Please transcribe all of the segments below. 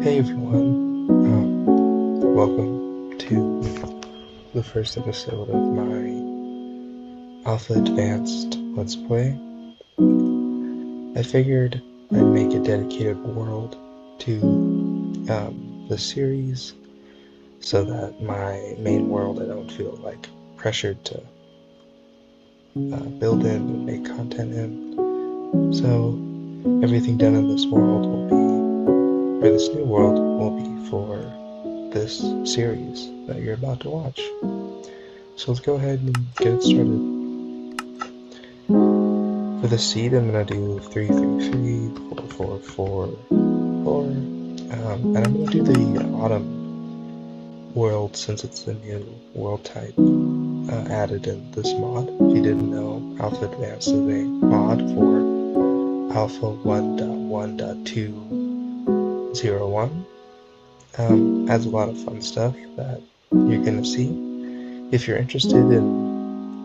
Hey everyone, welcome to the first episode of my Alpha Advanced Let's Play. I figured I'd make a dedicated world to the series so that my main world I don't feel like pressured to build in and make content in. So everything done in this world will be, or this new world will be for this series that you're about to watch. So let's go ahead and get it started. For the seed, I'm going to do 3, 3, 3, 4, 4, 4, 4. And I'm going to do the autumn world since it's the new world type added in this mod. If you didn't know, Alpha Advanced is a mod for Alpha 1.1.201. Adds a lot of fun stuff that you're going to see. If you're interested in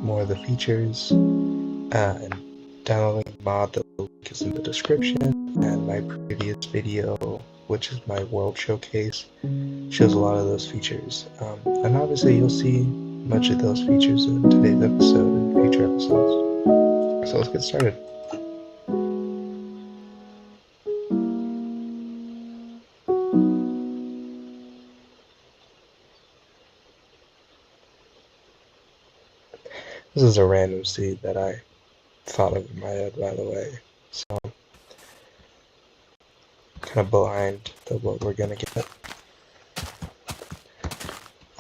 more of the features and downloading the mod, the link is in the description, and my previous video, which is my world showcase, shows a lot of those features. And obviously you'll see much of those features in today's episode and future episodes. So let's get started. This is a random seed that I thought of in my head, by the way, so kind of blind to what we're gonna get.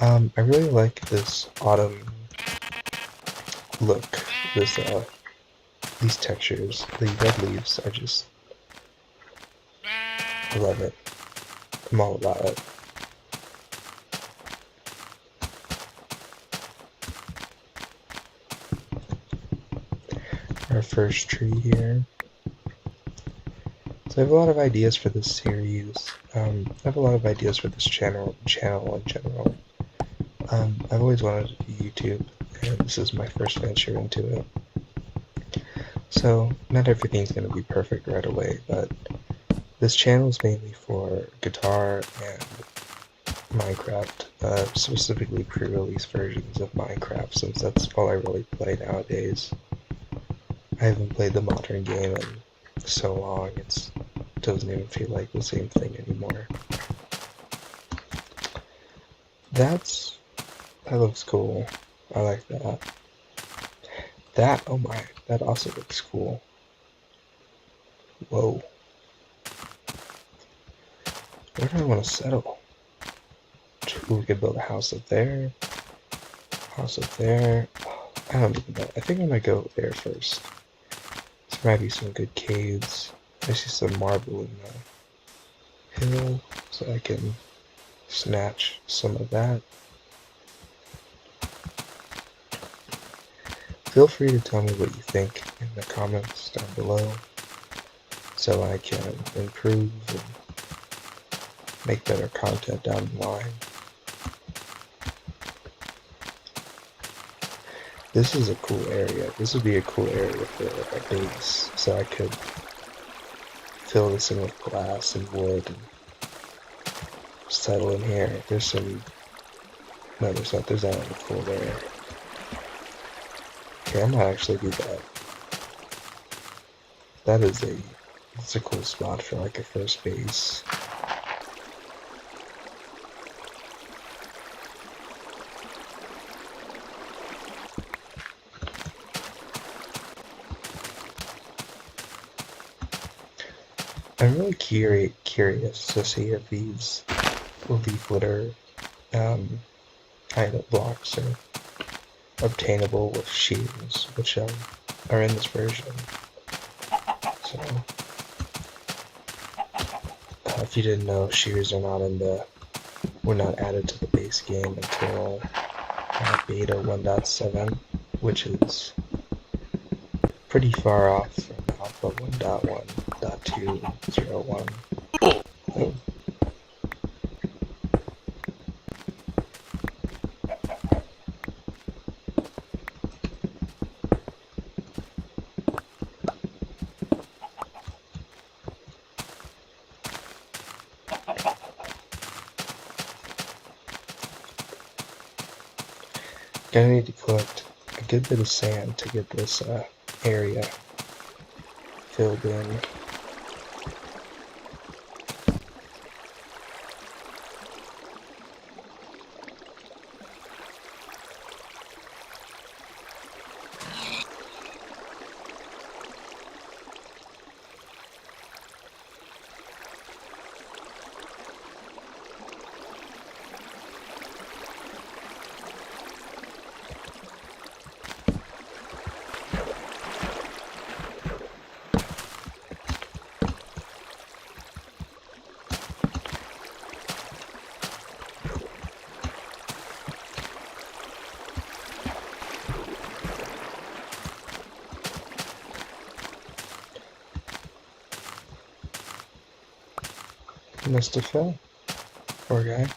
I really like this autumn look. These textures, the red leaves are just, I love it. I'm all about it. Our first tree here. So I have a lot of ideas for this series. I have a lot of ideas for this channel in general. I've always wanted to do YouTube, and this is my first venture into it. So not everything's going to be perfect right away, but this channel is mainly for guitar and Minecraft, specifically pre-release versions of Minecraft, since that's all I really play nowadays. I haven't played the modern game in so long, it doesn't even feel like the same thing anymore. That looks cool. I like that. Oh my, that also looks cool. Whoa. Where do I want to settle? We could build a house up there. House up there. I don't even know. I think I'm gonna go there first. There might be some good caves. I see some marble in the hill, so I can snatch some of that. Feel free to tell me what you think in the comments down below, so I can improve and make better content down the line. This is a cool area. This would be a cool area for a base, so I could fill this in with glass and wood and settle in here. There's some... No, there's not. There's not any cool there. Okay, I might actually do that. That's a cool spot for like a first base. I'm really curious to see if these leaf litter kind of blocks are obtainable with shears, which are in this version. So, if you didn't know, shears are not were not added to the base game until beta 1.7, which is pretty far off from alpha 1.1.201. Oh. Gonna need to collect a good bit of sand to get this area filled in. He must have fell. Poor guy.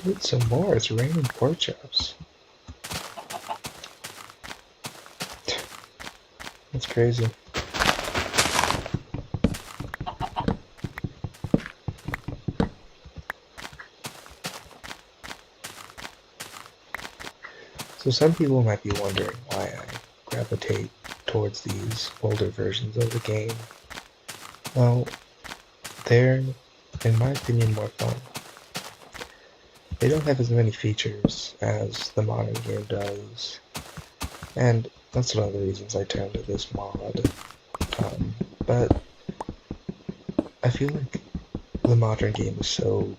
Need some more. It's raining pork chops. That's crazy. So some people might be wondering why I gravitate towards these older versions of the game. Well, they're, in my opinion, more fun. They don't have as many features as the modern game does, and that's one of the reasons I turned to this mod. But I feel like the modern game is so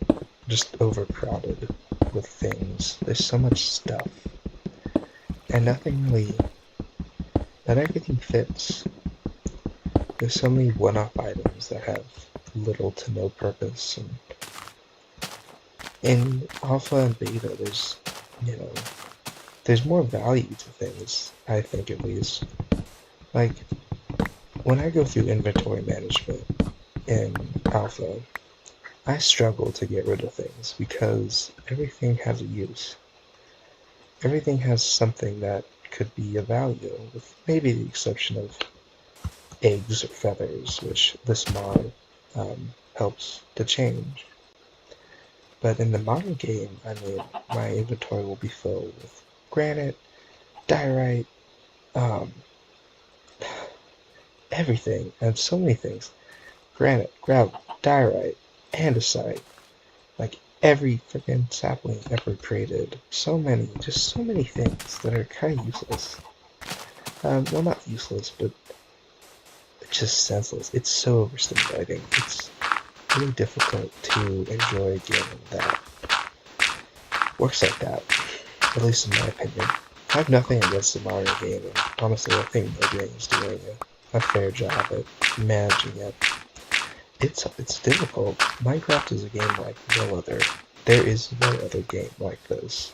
just overcrowded with things. There's so much stuff, and not everything fits. There's so many one-off items that have little to no purpose, and in alpha and beta, there's more value to things, I think at least. Like, when I go through inventory management in alpha, I struggle to get rid of things because everything has a use. Everything has something that could be of value, with maybe the exception of eggs or feathers, which this mod helps to change. But in the modern game, I mean, my inventory will be filled with granite, diorite, everything, and so many things. Granite, gravel, diorite, andesite, like every freaking sapling ever created. So many things that are kind of useless. Well, not useless, but just senseless. It's so overstimulating. It's really difficult to enjoy a game that works like that, at least in my opinion. I have nothing against the modern game, and honestly, I think Mojang is doing a fair job at managing it. It's difficult. Minecraft is a game like no other. There is no other game like this.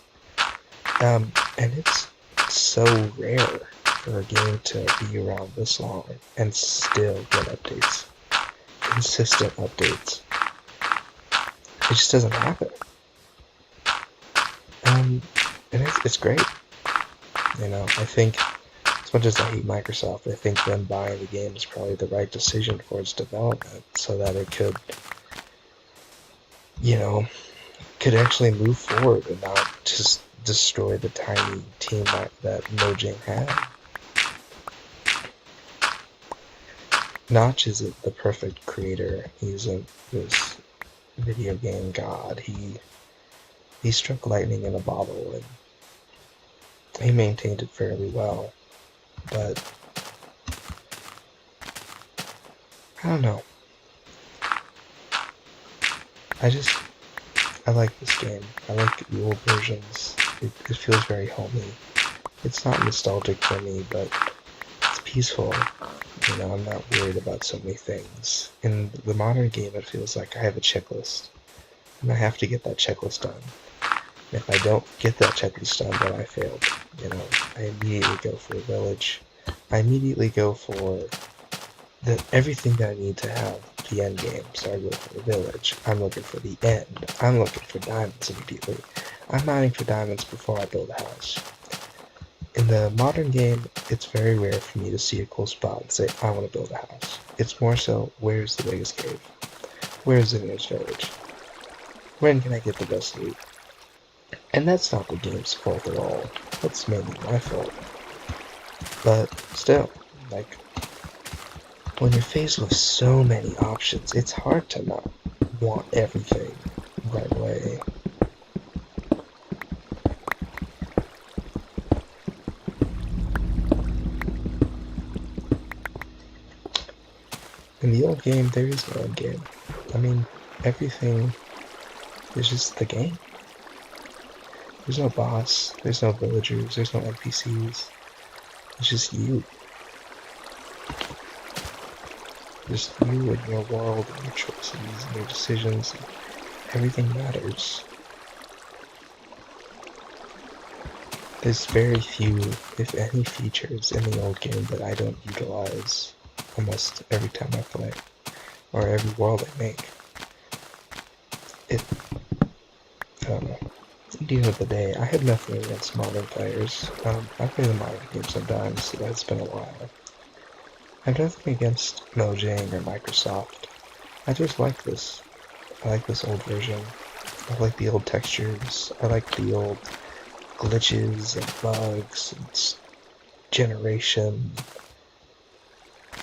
And it's so rare for a game to be around this long and still get updates. Consistent updates. It just doesn't happen. And it's great. I think, as much as I hate Microsoft, I think them buying the game is probably the right decision for its development, so that it could, could actually move forward and not just destroy the tiny team that Mojang had. Notch isn't the perfect creator. He isn't this video game god. He struck lightning in a bottle, and he maintained it fairly well. But I don't know. I like this game. I like the old versions. It feels very homey. It's not nostalgic for me, but it's peaceful. I'm not worried about so many things. In the modern game, it feels like I have a checklist, and I have to get that checklist done. And if I don't get that checklist done, then I failed. I immediately go for a village. I immediately go for everything that I need to have the end game. So I go for the village. I'm looking for the end. I'm looking for diamonds immediately. I'm mining for diamonds before I build a house. In the modern game, it's very rare for me to see a cool spot and say, I want to build a house. It's more so, where's the biggest cave? Where's the nearest village? When can I get the best loot? And that's not the game's fault at all. That's mainly my fault. But still, like, when you're faced with so many options, it's hard to not want everything right away. In the old game, there is no end game. I mean, everything is just the game. There's no boss, there's no villagers, there's no NPCs. It's just you. Just you and your world and your choices and your decisions. Everything matters. There's very few, if any, features in the old game that I don't utilize almost every time I play, or every world I make. I don't know. At the end of the day, I have nothing against modern players. I play the modern game sometimes, so it's been a while. I have nothing against Mojang or Microsoft. I just like this. I like this old version. I like the old textures. I like the old glitches and bugs and generation.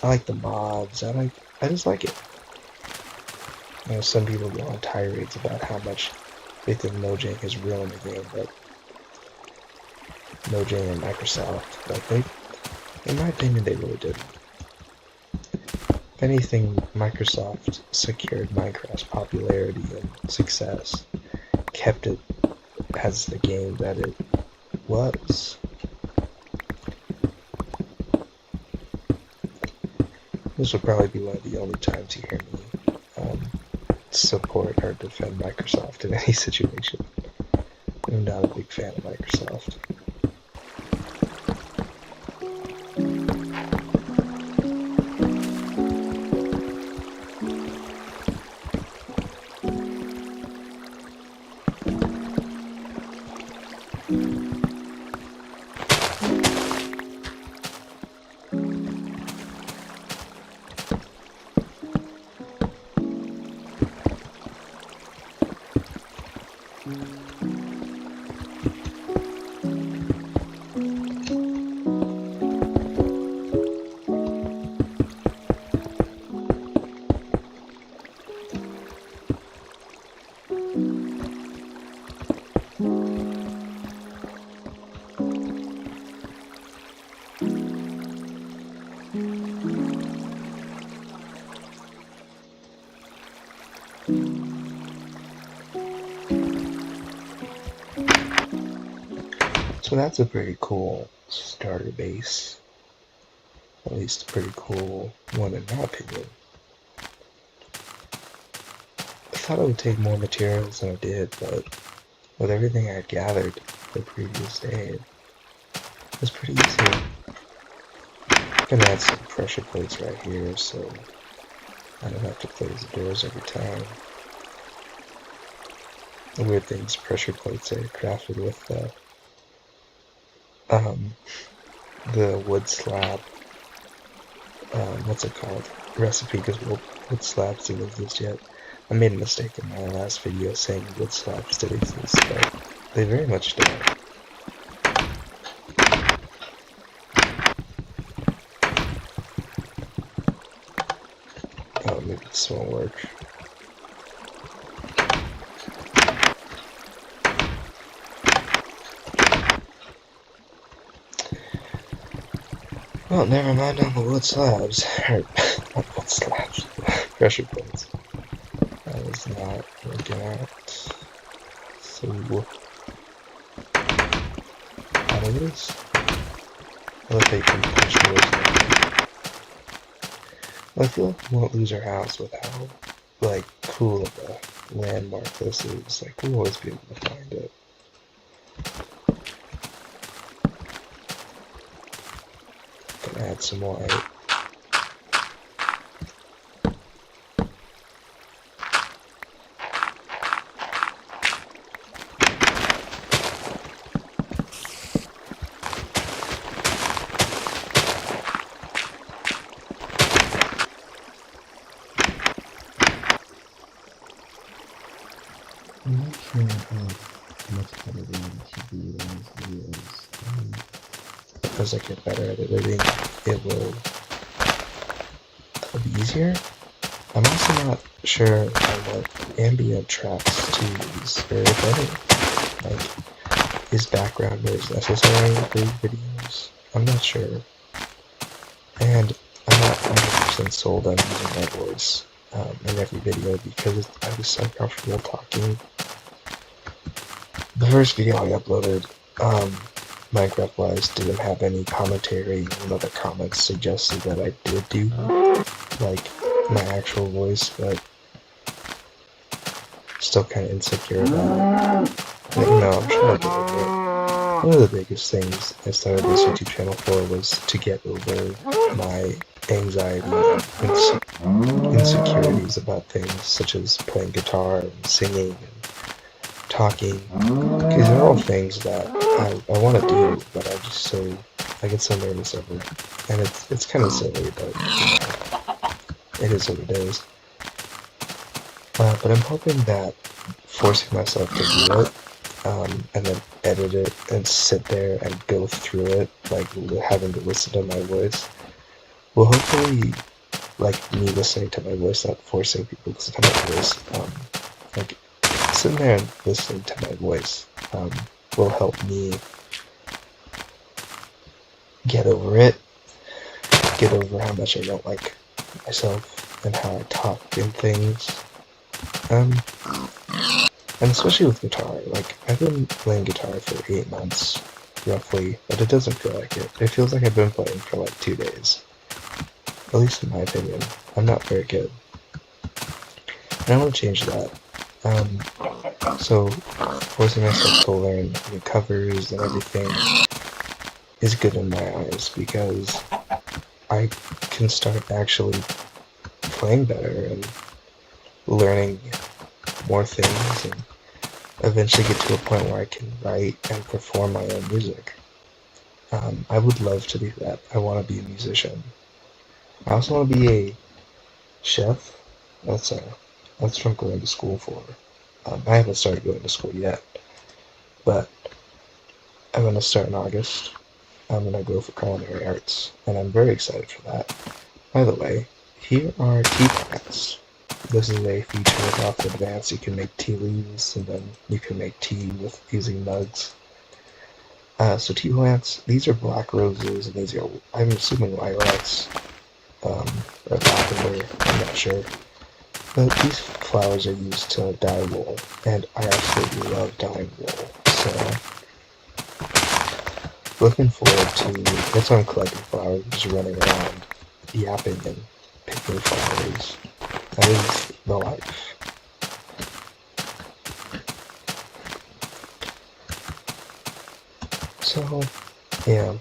I like the mods. I just like it. You know, some people go on tirades about how much they think Mojang has ruined the game, but Mojang and Microsoft, like in my opinion, they really didn't. If anything, Microsoft secured Minecraft's popularity and success, kept it as the game that it was. This will probably be one of the only times you hear me support or defend Microsoft in any situation. I'm not a big fan of Microsoft. So that's a pretty cool starter base. At least a pretty cool one in my opinion. I thought it would take more materials than it did, but with everything I gathered the previous day, it was pretty easy. I'm gonna add some pressure plates right here so I don't have to close the doors every time. The weird thing is pressure plates are crafted with the wood slab, what's it called? Recipe, because wood slabs didn't exist yet. I made a mistake in my last video saying wood slabs did exist, but they very much don't. Oh, maybe this won't work. Well, never mind on the wood slabs. Or, not wood slabs. Pressure plates. That is not working out. So, how it is. I love how you can punch doors down. Well, I feel like we won't lose our house with how, like, cool of a landmark this is. Like, we'll always be able to find it. Gonna add some light. much better than TV in these videos. As I get better at editing, it will be easier. I'm also not sure what ambient tracks to use, or if any. Like, is background noise necessary for these videos? I'm not sure. And I'm not 100% sold on using my voice in every video because I was so comfortable talking. The first video I uploaded, Minecraft-wise, didn't have any commentary, even though the comments suggested that I did do, like, my actual voice, but still kind of insecure about it. But, you know, I'm trying to get over it. One of the biggest things I started this YouTube channel for was to get over my anxiety and insecurities about things such as playing guitar and singing and talking. Because they're all things that I want to do, but I get so nervous over it. And it's kind of silly, but it is what it is. But I'm hoping that forcing myself to do it, and then edit it and sit there and go through it, like having to listen to my voice, will hopefully, like me listening to my voice, not forcing people to listen to my voice, like sitting there and listening to my voice will help me get over it, get over how much I don't like myself and how I talk in things. And especially with guitar, like, I've been playing guitar for 8 months, roughly, but it doesn't feel like it. It feels like I've been playing for like 2 days. At least in my opinion. I'm not very good. And I want to change that. So, forcing myself to learn new covers and everything is good in my eyes, because I can start actually playing better and learning more things, and eventually get to a point where I can write and perform my own music. I would love to do that. I want to be a musician. I also want to be a chef. That's what I'm going to school for. I haven't started going to school yet, but I'm going to start in August. I'm going to go for culinary arts, and I'm very excited for that. By the way, here are tea plants. This is a feature with Alpha Advanced. You can make tea leaves, and then you can make tea with using mugs. So tea plants, these are black roses, and these are, I'm assuming, lilacs, or lavender, I'm not sure. But these flowers are used to dye wool, and I absolutely love dyeing wool. So, looking forward to, that's why I'm collecting flowers, just running around, yapping and picking flowers. That is the life. So, yeah,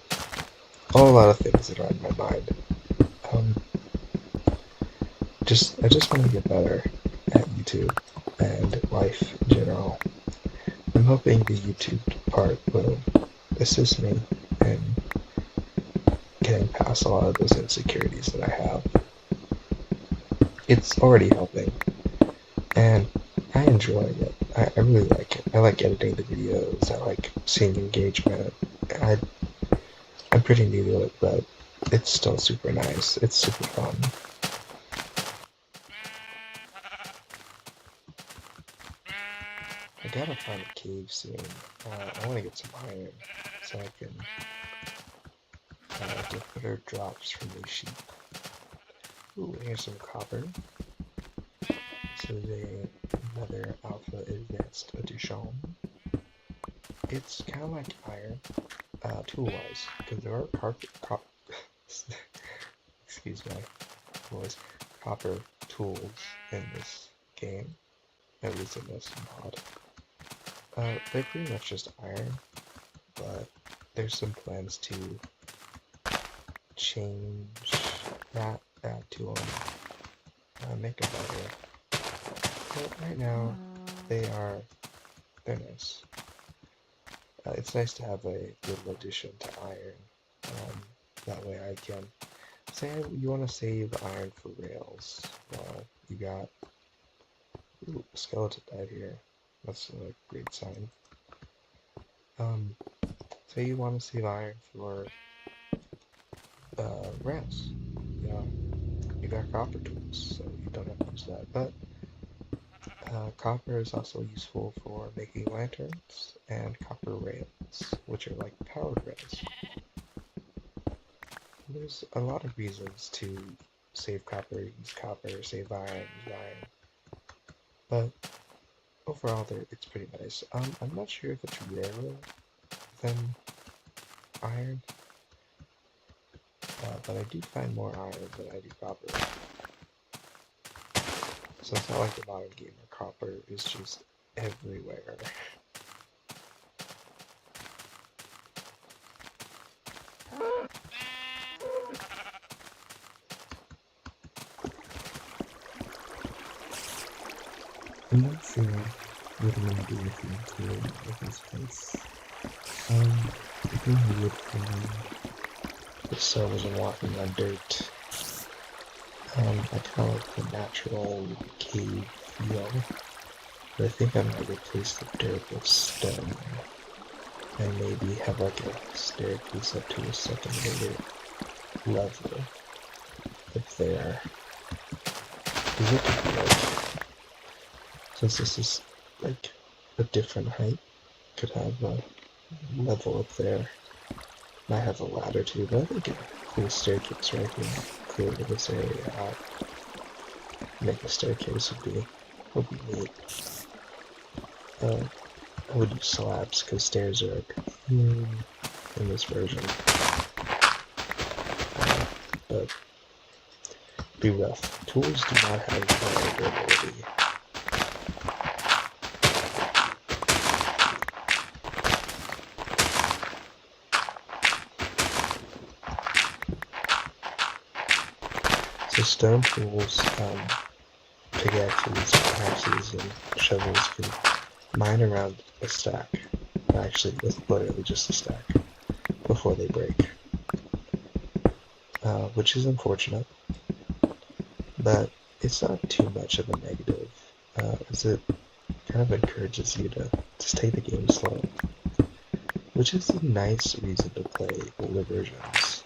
a lot of things that are on my mind. I just want to get better at YouTube and life in general. I'm hoping the YouTube part will assist me in getting past a lot of those insecurities that I have. It's already helping, and I enjoy it. I really like it. I like editing the videos. I like seeing engagement. I'm pretty new to it, but it's still super nice. It's super fun. I gotta find a cave soon. I want to get some iron so I can get better drops from these sheep. Ooh, here's some copper. This is another Alpha Advanced Edition. It's kind of like iron, tool-wise, because there are excuse my voice, copper tools in this game, at least in this mod. They're pretty much just iron, but there's some plans to change that, add to them, make them better. But right now, they're nice. It's nice to have a little addition to iron. That way I can say you want to save iron for rails. Well, you got, ooh, a skeleton died here. That's a great sign. Say you want to save iron for rails. You know, you got copper tools, so you don't have to use that. But copper is also useful for making lanterns and copper rails, which are like powered rails. There's a lot of reasons to save copper, use copper, save iron, use iron. But overall, it's pretty nice. I'm not sure if it's rarer than iron, but I do find more iron than I do copper. So it's not like the modern game where copper is just everywhere. I'm not sure what I'm gonna do with the interior of this place. I think I would find The sun isn't walking on dirt. I kind of like the natural cave feel. But I think I might replace the dirt with stone. And maybe have like a staircase up to a secondary level up there. Because it could be like, since this is like a different height, could have a level up there. Might have a ladder too, but I think a cool staircase right here, clear this area out. Make a staircase would be neat. I would use slabs because stairs are in this version, but be rough. Tools do not have durability. So stone tools, pickaxes, axes, and shovels can mine around a stack. Actually, it's literally just a stack before they break, which is unfortunate, but it's not too much of a negative, as it kind of encourages you to just take the game slow, which is a nice reason to play older versions.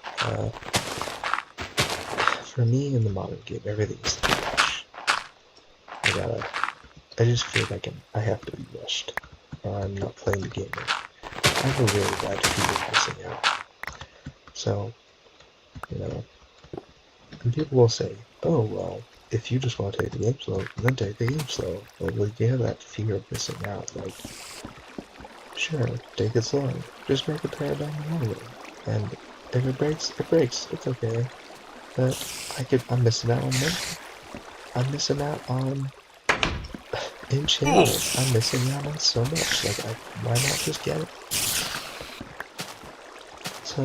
For me, in the modern game, everything's too rush. I just feel like I have to be rushed, or I'm not playing the game right. I have a really bad fear of missing out. So, and people will say, oh, well, if you just want to take the game slow, then take the game slow. But like, you have that fear of missing out, like, sure, take it slow. Just make a paradigm longer. And if it breaks, it breaks. It's okay. But I'm missing out on money. I'm missing out on enchantments. I'm missing out on so much. Like, why not just get it? So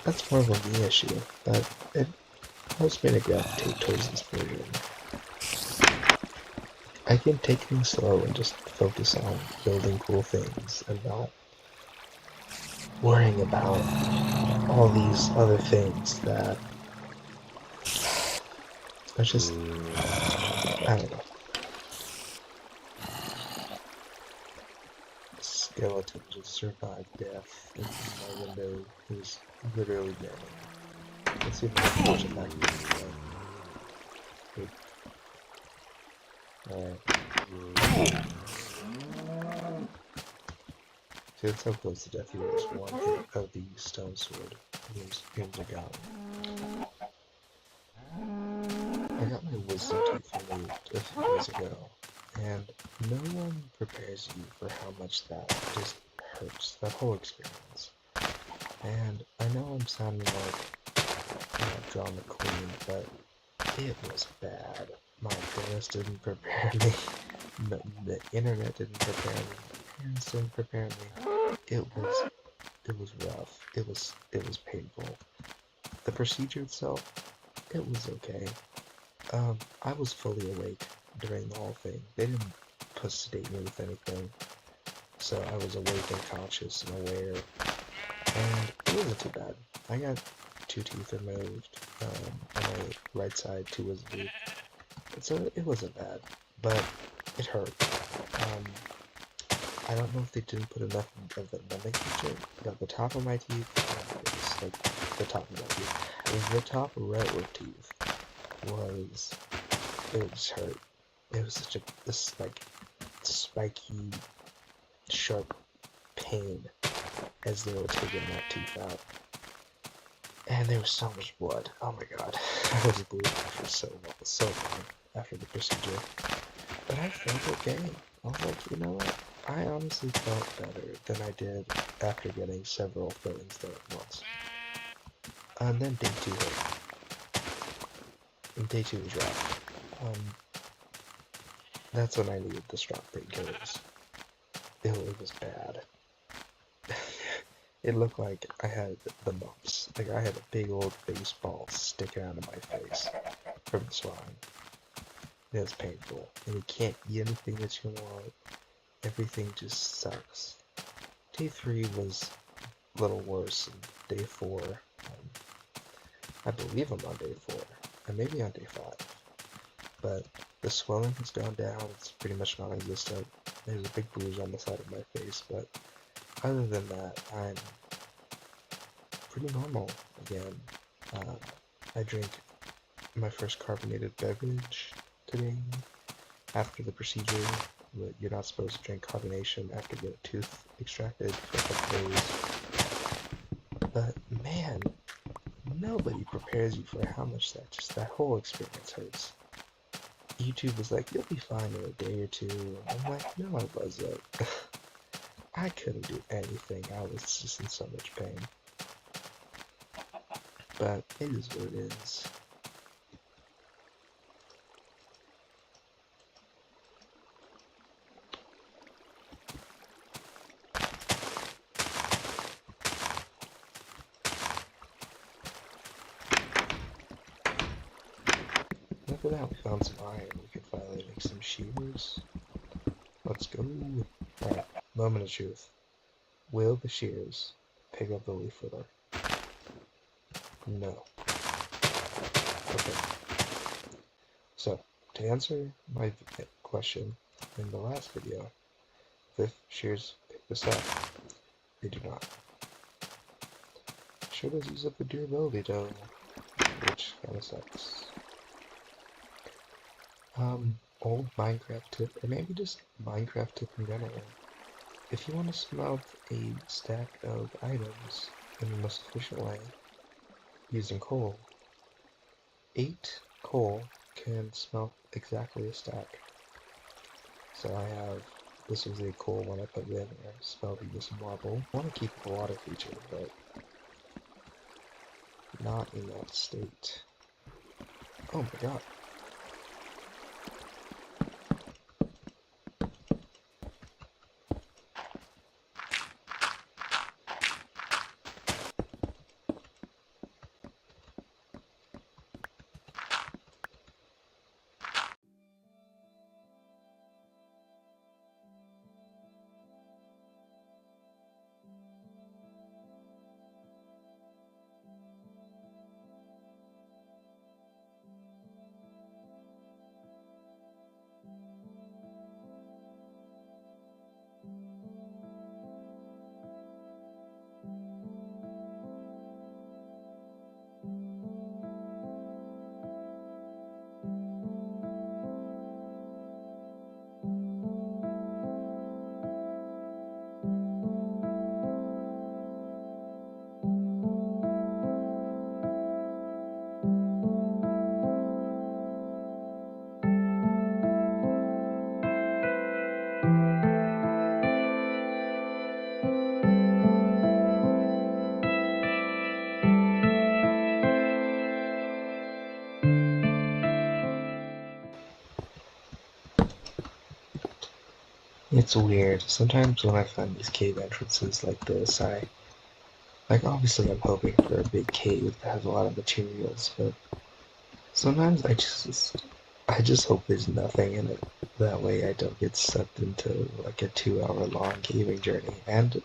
that's more of a me issue, but it helps me to gravitate towards this version. I can take things slow and just focus on building cool things and not worrying about all these other things that are just, I don't know. Skeleton just survived death in my window. He was literally dead. Let's see if I can push it back. Alright. See, that's how close to death he was. One hit of the stone sword. He was gone. I got my wisdom teeth removed a few days ago, and no one prepares you for how much that just hurts, that whole experience. And I know I'm sounding like drama queen, but it was bad. My parents didn't prepare me. The internet didn't prepare me. My parents didn't prepare me. It was rough. It was painful. The procedure itself, it was okay. I was fully awake during the whole thing. They didn't sedate me with anything, so I was awake and conscious and aware, and it wasn't too bad. I got 2 teeth removed on my right side, 2 was moved, so it wasn't bad, but it hurt. I don't know if they didn't put enough of the numbing feature, but the top of my teeth, it was like the top of my teeth. The top row of teeth was, it was hurt. It was such a, this like spiky, sharp pain as they were taking that tooth out. And there was so much blood. Oh my god. I was bleeding for so long after the procedure. But I felt okay. I was like, you know what? I honestly felt better than I did after getting several fillings there at once. And then day 2 hit. And day 2 was rough. That's when I needed the strong painkillers. It was bad. It looked like I had the mumps. Like I had a big old baseball sticking out of my face from the swelling. It was painful. And you can't eat anything that you want. Everything just sucks. Day 3 was a little worse, and day 4, I believe I'm on day 4, and maybe on day 5. But the swelling has gone down, it's pretty much non-existent. There's a big bruise on the side of my face, but other than that, I'm pretty normal again. I drank my first carbonated beverage today after the procedure. You're not supposed to drink carbonation after you get a tooth extracted for a couple days. But man, nobody prepares you for how much that whole experience hurts. YouTube was like, you'll be fine in a day or two. I'm like, no, I wasn't. I couldn't do anything. I was just in so much pain. But it is what it is. Look at that, we found some iron. We could finally make some shears. Let's go. Alright, moment of truth. Will the shears pick up the leaf filler? No. Okay. So, to answer my question in the last video, if shears pick this up, they do not. Sure does use up the durability though, which kinda sucks. Old Minecraft tip, or maybe just Minecraft tip in general. If you want to smelt a stack of items in the most efficient way, using coal, 8 coal can smelt exactly a stack. So I have, this was a coal one I put in there, smelting this marble. I want to keep the water feature, but not in that state. Oh my god. It's weird. Sometimes when I find these cave entrances like this, obviously I'm hoping for a big cave that has a lot of materials, but sometimes I just hope there's nothing in it. That way I don't get sucked into like a 2-hour long caving journey, and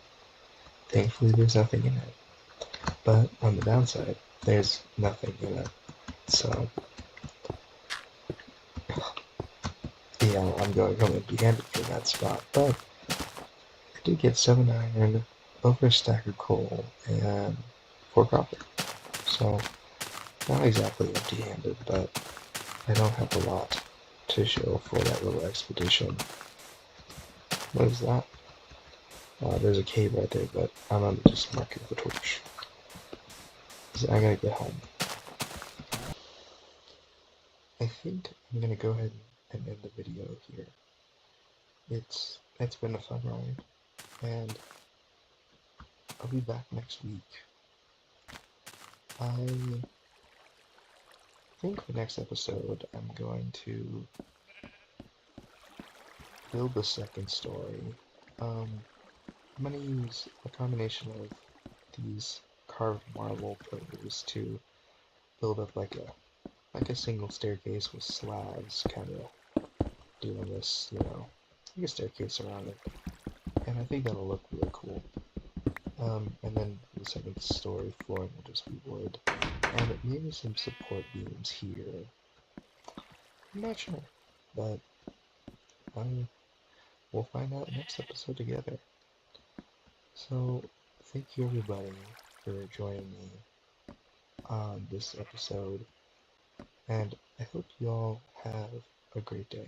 thankfully there's nothing in it. But on the downside, there's nothing in it. So, yeah, I'm going home empty-handed from that spot, but did get 7 iron over a stack of coal and 4 copper. So, not exactly empty-handed, but I don't have a lot to show for that little expedition. What is that? There's a cave right there, but I'm gonna just mark it with a torch. So I gotta get home. I think I'm gonna go ahead and end the video here. It's been a fun ride, and I'll be back next week. I think the next episode I'm going to build the second story. I'm gonna use a combination of these carved marble pillars to build up like a single staircase with slabs, kind of doing this, like a staircase around it. And I think that'll look really cool. And then the second story flooring will just be wood, and maybe some support beams here. I'm not sure, but we'll find out next episode together. So, thank you everybody for joining me on this episode, and I hope you all have a great day.